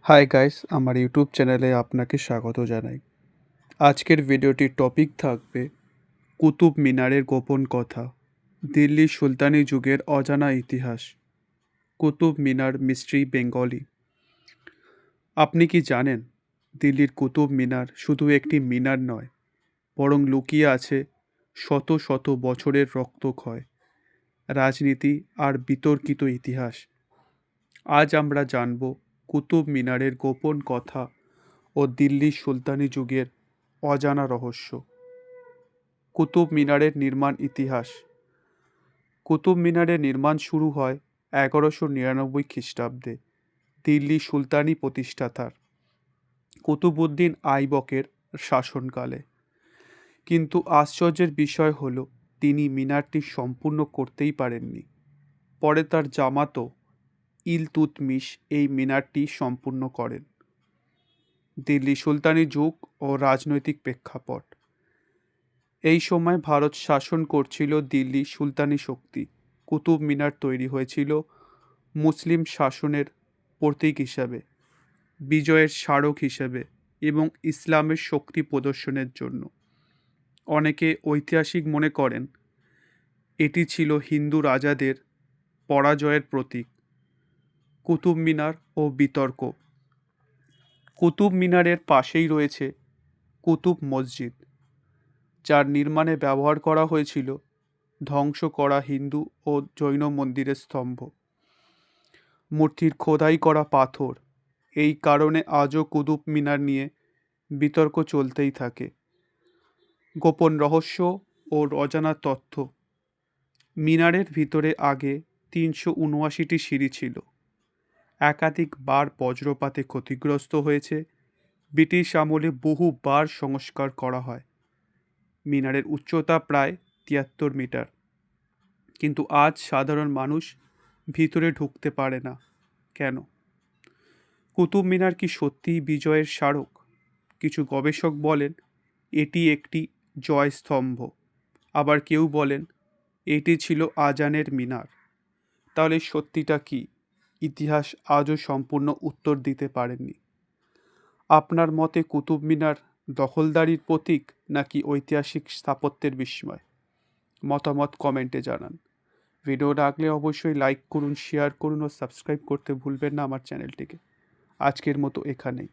Hi guys, আমার YouTube চ্যানেলে আপনাকে স্বাগত জানাই। আজকের ভিডিওটির টপিক থাকবে কুতুব মিনারের গোপন কথা, দিল্লির সুলতানি যুগের অজানা ইতিহাস, কুতুব মিনার মিস্ট্রি বেঙ্গলি। আপনি কি জানেন দিল্লির কুতুব মিনার শুধু একটি মিনার নয়, বরং লুকিয়ে আছে শত শত বছরের রক্তক্ষয়, রাজনীতি আর বিতর্কিত ইতিহাস। আজ আমরা জানব কুতুব মিনারের গোপন কথা ও দিল্লির সুলতানি যুগের অজানা রহস্য। কুতুব মিনারের নির্মাণ ইতিহাস। কুতুব মিনারের নির্মাণ শুরু হয় 1199 খ্রিস্টাব্দে দিল্লি সুলতানি প্রতিষ্ঠাতার কুতুবউদ্দিন আইবকের শাসনকালে। কিন্তু আশ্চর্যের বিষয় হলো তিনি মিনারটি সম্পূর্ণ করতেই পারেননি। পরে তার জামাতো ইলতুৎমিশ এই মিনারটি সম্পূর্ণ করেন। দিল্লি সুলতানি যুগ ও রাজনৈতিক প্রেক্ষাপট। এই সময় ভারত শাসন করছিল দিল্লি সুলতানি শক্তি। কুতুব মিনার তৈরি হয়েছিল মুসলিম শাসনের প্রতীক হিসাবে, বিজয়ের স্মারক হিসেবে এবং ইসলামের শক্তি প্রদর্শনের জন্য। অনেকে ঐতিহাসিক মনে করেন এটি ছিল হিন্দু রাজাদের পরাজয়ের প্রতীক। কুতুব মিনার ও বিতর্ক। কুতুব মিনারের পাশেই রয়েছে কুতুব মসজিদ, যার নির্মাণে ব্যবহার করা হয়েছিল ধ্বংস করা হিন্দু ও জৈন মন্দিরের স্তম্ভ, মূর্তির খোদাই করা পাথর। এই কারণে আজও কুতুব মিনার নিয়ে বিতর্ক চলতেই থাকে। গোপন রহস্য ও অজানা তথ্য। মিনারের ভিতরে আগে 379টি সিঁড়ি ছিল। একাধিকবার বজ্রপাতে ক্ষতিগ্রস্ত হয়েছে। ব্রিটিশ আমলে বহুবার সংস্কার করা হয়। মিনারের উচ্চতা প্রায় 73 মিটার, কিন্তু আজ সাধারণ মানুষ ভিতরে ঢুকতে পারে না। কেন? কুতুব মিনার কি সত্যিই বিজয়ের স্মারক? কিছু গবেষক বলেন এটি একটি জয়স্তম্ভ, আবার কেউ বলেন এটি ছিল আজানের মিনার। তাহলে সত্যিটা কি? ইতিহাস আজও সম্পূর্ণ উত্তর দিতে পারেননি। আপনার মতে কুতুব মিনার দখলদারির প্রতীক নাকি ঐতিহাসিক স্থাপত্যের বিস্ময়? মতামত কমেন্টে জানান। ভিডিও লাগলে অবশ্যই লাইক করুন, শেয়ার করুন ও সাবস্ক্রাইব করতে ভুলবেন না আমার চ্যানেলটিকে। আজকের মতো এখানেই।